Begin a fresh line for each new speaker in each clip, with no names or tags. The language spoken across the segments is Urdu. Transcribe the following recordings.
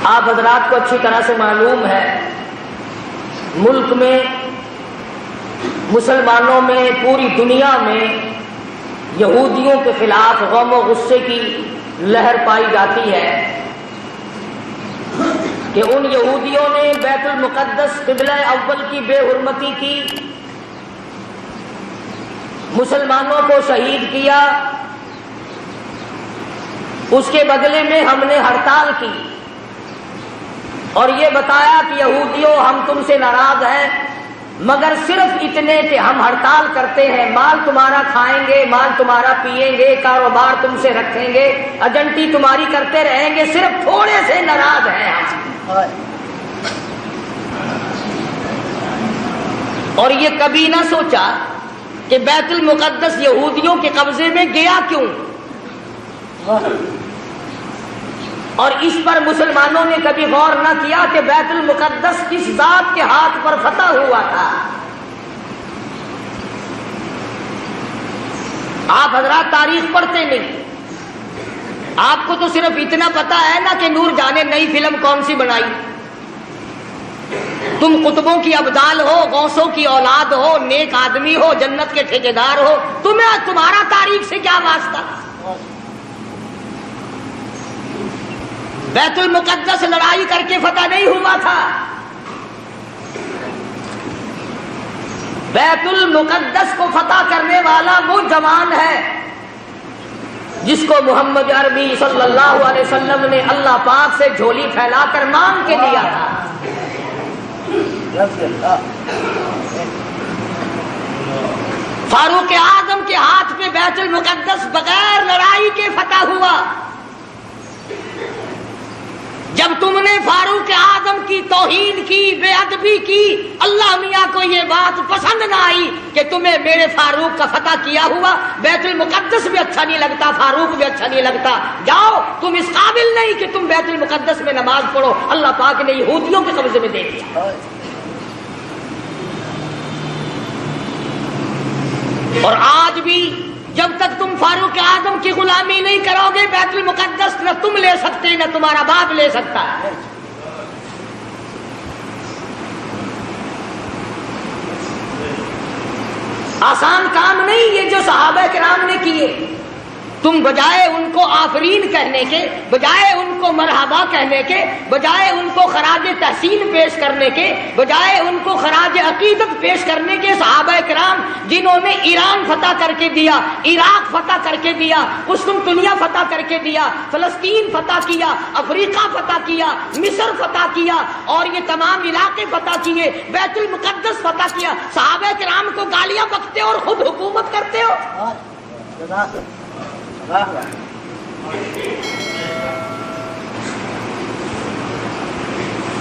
آپ حضرات کو اچھی طرح سے معلوم ہے ملک میں، مسلمانوں میں، پوری دنیا میں یہودیوں کے خلاف غم و غصے کی لہر پائی جاتی ہے کہ ان یہودیوں نے بیت المقدس قبلہ اول کی بے حرمتی کی، مسلمانوں کو شہید کیا، اس کے بدلے میں ہم نے ہڑتال کی اور یہ بتایا کہ یہودیوں ہم تم سے ناراض ہیں، مگر صرف اتنے کہ ہم ہڑتال کرتے ہیں، مال تمہارا کھائیں گے، مال تمہارا پیئیں گے، کاروبار تم سے رکھیں گے، ایجنٹی تمہاری کرتے رہیں گے، صرف تھوڑے سے ناراض ہیں ہم۔ اور یہ کبھی نہ سوچا کہ بیت المقدس یہودیوں کے قبضے میں گیا کیوں، اور اس پر مسلمانوں نے کبھی غور نہ کیا کہ بیت المقدس کس ذات کے ہاتھ پر فتح ہوا تھا۔ آپ حضرات تاریخ پڑھتے نہیں، آپ کو تو صرف اتنا پتا ہے نا کہ نور جان نے نئی فلم کون سی بنائی۔ تم قطبوں کی ابدال ہو، غوثوں کی اولاد ہو، نیک آدمی ہو، جنت کے ٹھیکیدار ہو، تمہارا تاریخ سے کیا واسطہ؟ بیت المقدس لڑائی کر کے فتح نہیں ہوا تھا، بیت المقدس کو فتح کرنے والا وہ جوان ہے جس کو محمد عربی صلی اللہ علیہ وسلم نے اللہ پاک سے جھولی پھیلا کر مانگ کے دیا تھا۔ فاروق اعظم کے ہاتھ پہ بیت المقدس بغیر لڑائی کے فتح ہوا۔ جب تم نے فاروق اعظم کی توہین کی، بے ادبی کی، اللہ میاں کو یہ بات پسند نہ آئی کہ تمہیں میرے فاروق کا فتح کیا ہوا بیت المقدس بھی اچھا نہیں لگتا، فاروق بھی اچھا نہیں لگتا، جاؤ تم اس قابل نہیں کہ تم بیت المقدس میں نماز پڑھو، اللہ پاک نے یہودیوں کے قبضے میں دے دیا۔ اور آج بھی جب تک تم فاروق اعظم کی غلامی نہیں کرو گے، بیت المقدس نہ تم لے سکتے نہ تمہارا باپ لے سکتا ہے۔ آسان کام نہیں یہ جو صحابہ کرام نے کیے۔ تم بجائے ان کو آفرین کہنے کے، بجائے ان کو مرحبا کہنے کے، بجائے ان کو خراج تحسین پیش کرنے کے، بجائے ان کو خراج عقیدت پیش کرنے کے، صحابہ کرام جنہوں نے ایران فتح کر کے دیا، عراق فتح کر کے دیا، قسطنطنیہ فتح کر کے دیا، فلسطین فتح کیا، افریقہ فتح کیا، مصر فتح کیا، اور یہ تمام علاقے فتح کیے، بیت المقدس فتح کیا، صحابہ کرام کو گالیاں بکتے اور خود حکومت کرتے ہو۔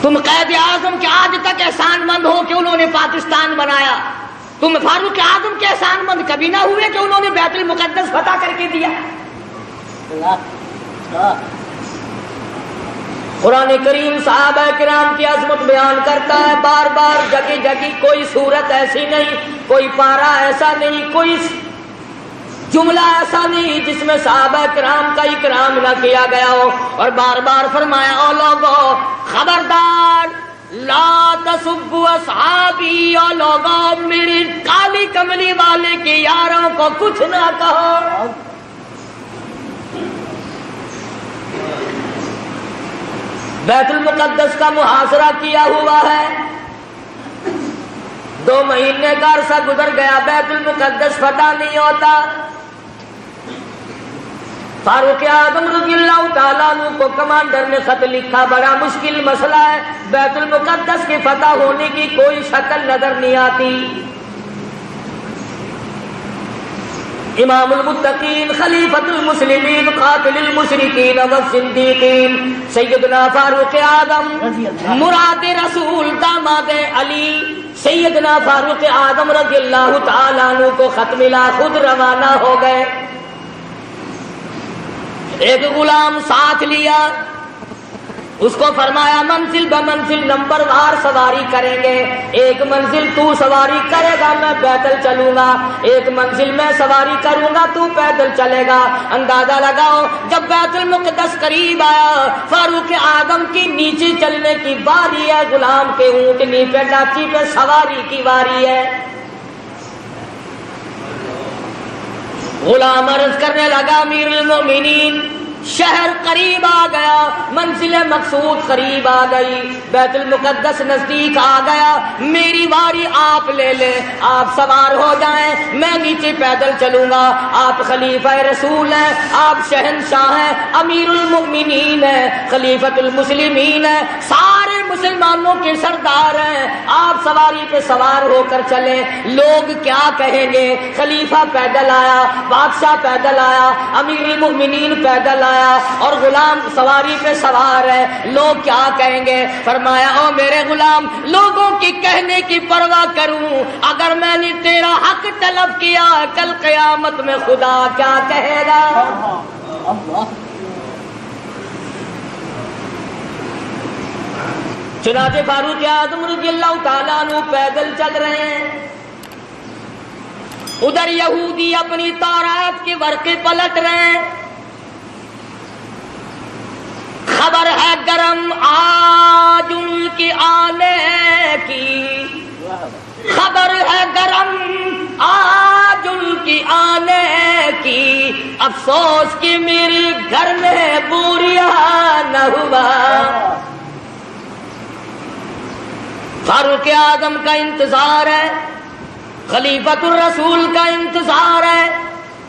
تم قائد اعظم کے آج تک احسان مند ہو کہ انہوں نے پاکستان بنایا، تم فاروق اعظم کے احسان مند کبھی نہ ہوئے کہ انہوں نے بیت المقدس فتح کر کے دیا۔ قرآن کریم صحابہ کرام کی عظمت بیان کرتا ہے بار بار، جگہ جگہ، کوئی صورت ایسی نہیں، کوئی پارہ ایسا نہیں، کوئی جملہ ایسا نہیں جس میں صحابہ کرام کا اکرام نہ کیا گیا ہو، اور بار بار فرمایا او لوگو خبردار لا تسبوا اصحابی، او لوگو میری کالی کملی والے کے یاروں کو کچھ نہ کہو۔ بیت المقدس کا محاصرہ کیا ہوا ہے، 2 مہینے کا عرصہ گزر گیا، بیت المقدس فتح نہیں ہوتا۔ فاروق اعظم رضی اللہ تعالیٰ عنہ کو کمانڈر نے خط لکھا، بڑا مشکل مسئلہ ہے، بیت المقدس کی فتح ہونے کی کوئی شکل نظر نہیں آتی۔ امام المتقین، خلیفۃ المسلمین، قاتل المشرکین والزندیقین، سیدنا فاروق اعظم مراد رسول داماد علی، سیدنا فاروق اعظم رضی اللہ تعالیٰ عنہ کو خط ملا، خود روانہ ہو گئے، ایک غلام ساتھ لیا، اس کو فرمایا منزل بمنزل نمبر وار سواری کریں گے، ایک منزل تو سواری کرے گا میں پیدل چلوں گا، ایک منزل میں سواری کروں گا تو پیدل چلے گا۔ اندازہ لگاؤ جب بیت المقدس قریب آیا، فاروق اعظم کی نیچے چلنے کی باری ہے، غلام کے اونٹنی پہ ڈاچی پہ سواری کی باری ہے۔ غلام عرض کرنے لگا امیر المومنین شہر قریب آ گیا، منزل مقصود قریب آ گئی، بیت المقدس نزدیک آ گیا، میری باری آپ لے لیں، آپ سوار ہو جائیں، میں نیچے پیدل چلوں گا۔ آپ خلیفہ رسول ہیں، آپ شہنشاہ ہیں، امیر المؤمنین ہیں، خلیفۃ المسلمین ہیں، سارے مسلمانوں کے سردار ہیں، آپ سواری پہ سوار ہو کر چلیں، لوگ کیا کہیں گے؟ خلیفہ پیدل آیا، بادشاہ پیدل آیا، امیر المؤمنین پیدل آیا اور غلام سواری پہ سوار ہے، لوگ کیا کہیں گے؟ فرمایا او میرے غلام، لوگوں کی کہنے کی پرواہ کروں، اگر میں نے تیرا حق طلب کیا کل قیامت میں خدا کیا کہے گا؟ چنانچہ فاروق اعظم رضی اللہ تعالیٰ عنہ پیدل چل رہے ہیں، ادھر یہودی اپنی تورات کے ورقے پلٹ رہے ہیں، خبر ہے گرم آج ان کی آنے کی، خبر ہے گرم آج ان کی آنے کی، افسوس کہ میرے گھر میں بوریا نہ ہوا۔ فاروق اعظم کا انتظار ہے، خلیفۃ الرسول کا انتظار ہے،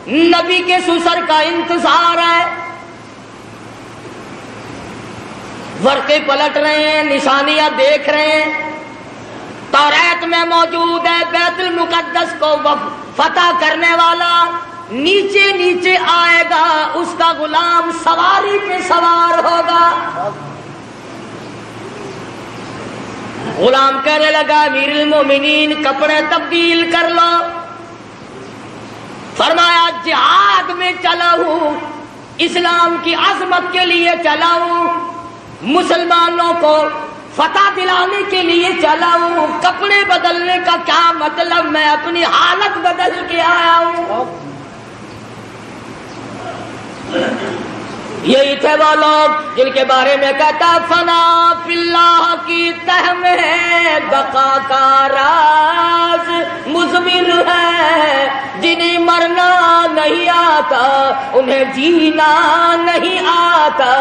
نبی کے سسر کا انتظار ہے، ورقے پلٹ رہے ہیں، نشانیاں دیکھ رہے ہیں، تورات میں موجود ہے بیت المقدس کو فتح کرنے والا نیچے نیچے آئے گا، اس کا غلام سواری پہ سوار ہوگا۔ غلام کہنے لگا امیر المومنین کپڑے تبدیل کر لو، فرمایا جہاد میں چلا ہوں، اسلام کی عظمت کے لیے چلا ہوں، مسلمانوں کو فتح دلانے کے لیے چلا ہوں، کپڑے بدلنے کا کیا مطلب؟ میں اپنی حالت بدل کے آیا ہوں۔ یہی تھے وہ لوگ جن کے بارے میں کہتا فنا فی اللہ کی تہ میں بقا کا راز مضمر ہے، جنہیں مرنا نہیں آتا انہیں جینا نہیں آتا۔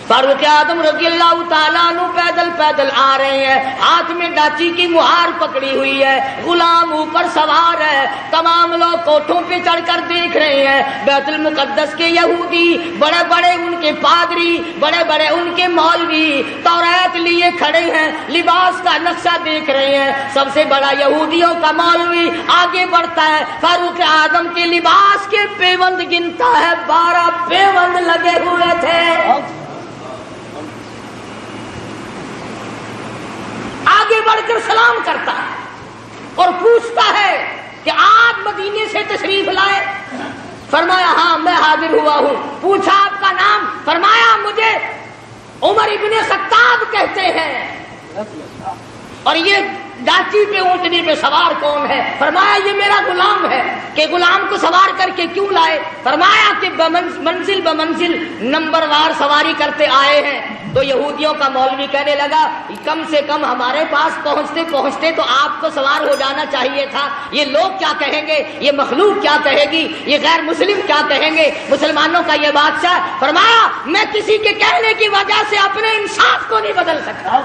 فاروق اعظم رضی اللہ تعالیٰ عنہ پیدل پیدل آ رہے ہیں، ہاتھ میں ڈاچی کی مہار پکڑی ہوئی ہے، غلام اوپر سوار ہے، تمام لوگ کوٹھوں پہ چڑھ کر دیکھ رہے ہیں، بیت المقدس کے یہودی، بڑے بڑے ان کے پادری، بڑے بڑے ان کے مولوی تورات لیے کھڑے ہیں، لباس کا نقشہ دیکھ رہے ہیں۔ سب سے بڑا یہودیوں کا مولوی آگے بڑھتا ہے، فاروق اعظم کے لباس کے پیوند گنتا ہے، 12 پیوند لگے ہوئے تھے۔ آگے بڑھ کر سلام کرتا ہے اور پوچھتا ہے کہ آپ مدینے سے تشریف لائے؟ فرمایا ہاں میں حاضر ہوا ہوں۔ پوچھا آپ کا نام؟ فرمایا مجھے عمر ابن خطاب کہتے ہیں۔ اور یہ ڈاچی پہ اونٹنی پہ سوار کون ہے؟ فرمایا یہ میرا غلام ہے۔ کہ غلام کو سوار کر کے کیوں لائے؟ فرمایا کہ منزل بمنزل نمبر وار سواری کرتے آئے ہیں۔ تو یہودیوں کا مولوی کہنے لگا کم سے کم ہمارے پاس پہنچتے پہنچتے تو آپ کو سوار ہو جانا چاہیے تھا، یہ لوگ کیا کہیں گے، یہ مخلوق کیا کہے گی، یہ غیر مسلم کیا کہیں گے، مسلمانوں کا یہ بادشاہ۔ فرمایا میں کسی کے کہنے کی وجہ سے اپنے انصاف کو نہیں بدل سکتا۔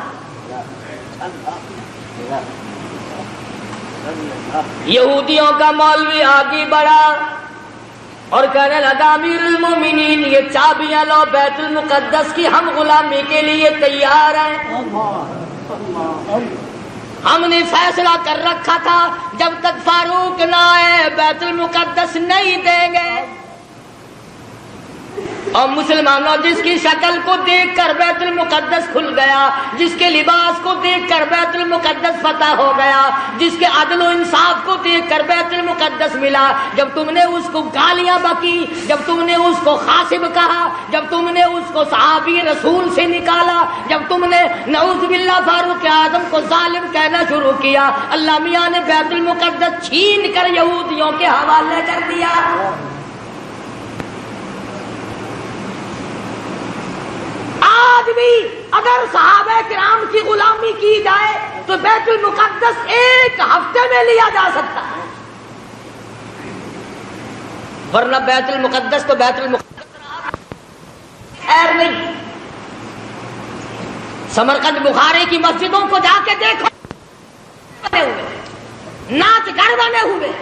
یہودیوں کا مولوی آگے بڑھا اور کہنے لگا امیر المومنین یہ چابیاں لو بیت المقدس کی، ہم غلامی کے لیے تیار ہیں۔ ہم نے فیصلہ کر رکھا تھا جب تک فاروق نہ آئے بیت المقدس نہیں دیں گے۔ اور مسلمانوں جس کی شکل کو دیکھ کر بیت المقدس کھل گیا، جس کے لباس کو دیکھ کر بیت المقدس فتح ہو گیا، جس کے عدل و انصاف کو دیکھ کر بیت المقدس ملا، جب تم نے اس کو گالیاں بکی، جب تم نے اس کو خاصب کہا، جب تم نے اس کو صحابی رسول سے نکالا، جب تم نے نعوذ باللہ فاروق اعظم کو ظالم کہنا شروع کیا، اللہ میاں نے بیت المقدس چھین کر یہودیوں کے حوالے کر دیا۔ آج بھی اگر صحابہ کرام کی غلامی کی جائے تو بیت المقدس ایک ہفتے میں لیا جا سکتا ہے، ورنہ بیت المقدس تو بیت المقدس خیر نہیں۔ سمرقند بخارے کی مسجدوں کو جا کے دیکھو، بنے ہوئے ناچ گھر بنے ہوئے۔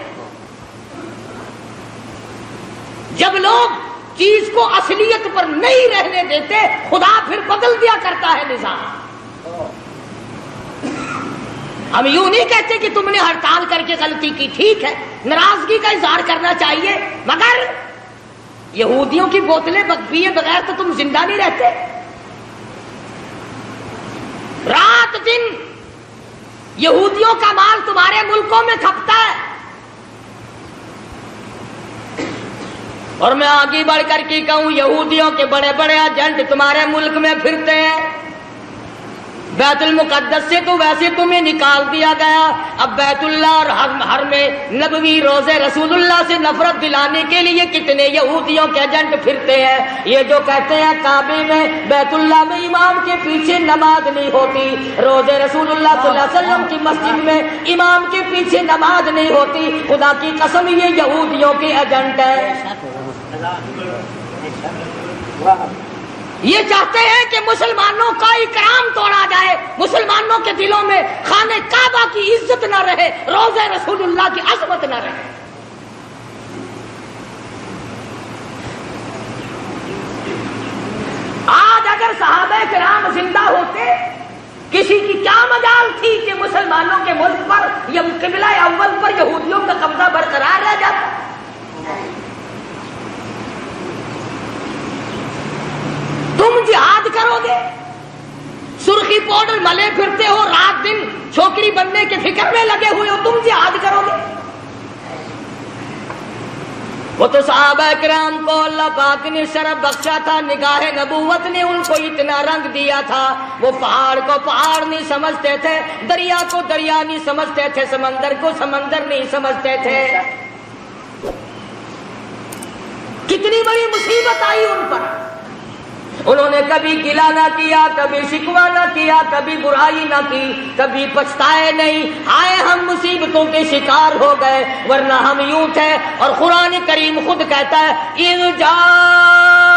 جب لوگ چیز کو اصلیت پر نہیں رہنے دیتے، خدا پھر بدل دیا کرتا ہے نظام۔ ہم یوں نہیں کہتے کہ تم نے ہڑتال کر کے غلطی کی، ٹھیک ہے، ناراضگی کا اظہار کرنا چاہیے، مگر یہودیوں کی بوتلیں پیے بغیر تو تم زندہ نہیں رہتے۔ رات دن یہودیوں کا مال تمہارے ملکوں میں کھپتا ہے، اور میں آگے بڑھ کر کے کہوں یہودیوں کے بڑے بڑے ایجنٹ تمہارے ملک میں پھرتے ہیں۔ بیت المقدس سے تو ویسے تمہیں نکال دیا گیا، اب بیت اللہ اور حرم نبوی روزے رسول اللہ سے نفرت دلانے کے لیے کتنے یہودیوں کے ایجنٹ پھرتے ہیں۔ یہ جو کہتے ہیں کعبے میں بیت اللہ میں امام کے پیچھے نماز نہیں ہوتی، روزے رسول اللہ صلی اللہ علیہ وسلم کی مسجد میں امام کے پیچھے نماز نہیں ہوتی، خدا کی قسم یہ یہودیوں کے ایجنٹ ہے۔ یہ چاہتے ہیں کہ مسلمانوں کا اکرام توڑا جائے، مسلمانوں کے دلوں میں خانہ کعبہ کی عزت نہ رہے، روزہ رسول اللہ کی عظمت نہ رہے۔ آج اگر صحابہ کرام زندہ ہوتے، کسی کی کیا مجال تھی کہ مسلمانوں کے ملک پر یا قبلہ اول پر یہودیوں کا قبضہ برقرار رہ جاتا۔ تم جہاد کرو گے، سرخی پاؤڈر ملے پھرتے ہو، رات دن چھوکری بننے کے فکر میں لگے ہوئے ہو، تم جہاد کرو گے؟ وہ تو صحابہ کرام کو اللہ پاک نے شرف بخشا تھا، نگاہ نبوت نے ان کو اتنا رنگ دیا تھا، وہ پہاڑ کو پہاڑ نہیں سمجھتے تھے، دریا کو دریا نہیں سمجھتے تھے، سمندر کو سمندر نہیں سمجھتے تھے۔ کتنی بڑی مصیبت آئی ان پر، انہوں نے کبھی گلہ نہ کیا، کبھی شکوہ نہ کیا، کبھی برائی نہ کی، کبھی پچھتائے نہیں، آئے ہم مصیبتوں کے شکار ہو گئے، ورنہ ہم یوں تھے۔ اور قرآن کریم خود کہتا ہے اِذْ جَاءُوكُم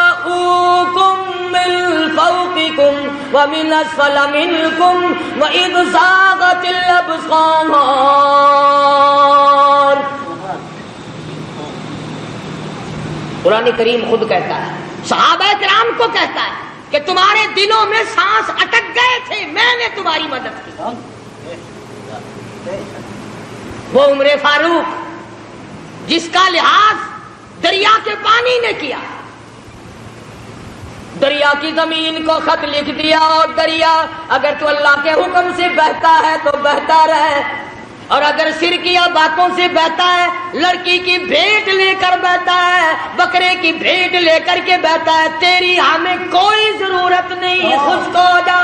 مِّن فَوْقِكُمْ وَمِنْ أَسْفَلَ مِنْكُمْ وَإِذْ زَاغَتِ الْأَبْصَارُ۔ قرآن کریم خود کہتا ہے، صحابہ کرام کو کہتا ہے کہ تمہارے دلوں میں سانس اٹک گئے تھے، میں نے تمہاری مدد کی۔ وہ عمر فاروق جس کا لحاظ دریا کے پانی نے کیا، دریا کی زمین کو خط لکھ دیا، اور دریا اگر تو اللہ کے حکم سے بہتا ہے تو بہتا رہے، اور اگر شرکیہ باتوں سے بہتا ہے، لڑکی کی بھیٹ لے کر بہتا ہے، بکرے کی بھیٹ لے کر کے بہتا ہے، تیری ہمیں کوئی ضرورت نہیں، خشک ہو جا۔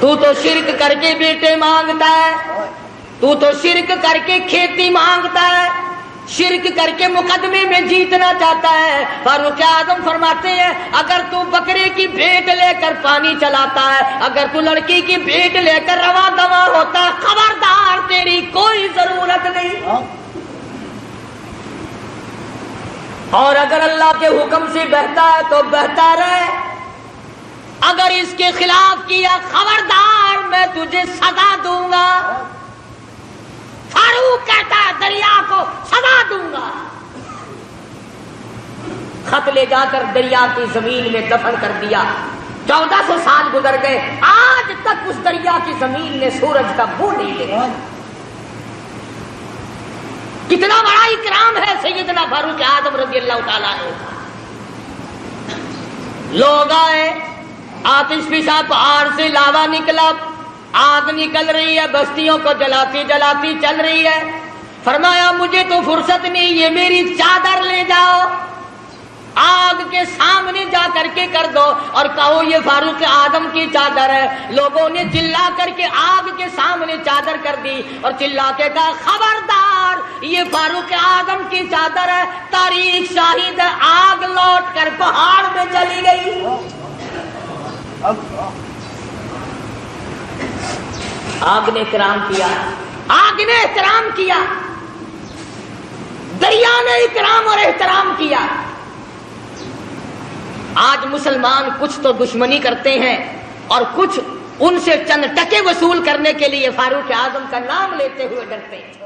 تو تو شرک کر کے بیٹے مانگتا ہے، تو تو شرک کر کے کھیتی مانگتا ہے، شرک کر کے مقدمے میں جیتنا چاہتا ہے۔ فاروق اعظم فرماتے ہیں اگر تو بکرے کی بھیٹ لے کر پانی چلاتا ہے، اگر تو لڑکی کی بھیٹ لے کر رواں دواں ہوتا ہے، خبردار تیری کوئی ضرورت نہیں۔ اور اگر اللہ کے حکم سے بہتا ہے تو بہتا رہے، اگر اس کے خلاف کیا خبردار میں تجھے سزا دوں گا۔ فاروق کہتا ہے دریا کو سزا دوں گا۔ خط لے جا کر دریا کی زمین میں دفن کر دیا، 1400 سال گزر گئے، آج تک اس دریا کی زمین نے سورج کا بو نہیں لیا۔ کتنا بڑا اکرام ہے سیدنا فاروق اعظم رضی اللہ تعالیٰ عنہ۔ لوگ آئے، آتش فشاں پہاڑ سے لاوا نکلا، آگ نکل رہی ہے، بستیوں کو جلاتی جلاتی چل رہی ہے۔ فرمایا مجھے تو فرصت نہیں، یہ میری چادر لے جاؤ، آگ کے سامنے جا کر کے کر دو اور کہو یہ فاروق اعظم کی چادر ہے۔ لوگوں نے چلا کر کے آگ کے سامنے چادر کر دی اور چلا کے کہا خبردار یہ فاروق اعظم کی چادر ہے، تاریخ شاہد ہے، آگ لوٹ کر پہاڑ میں چلی گئی۔ آگ نے احترام کیا، آگ نے احترام کیا، دریا نے اکرام اور احترام کیا۔ آج مسلمان کچھ تو دشمنی کرتے ہیں اور کچھ ان سے چند ٹکے وصول کرنے کے لیے فاروق اعظم کا نام لیتے ہوئے ڈرتے ہیں۔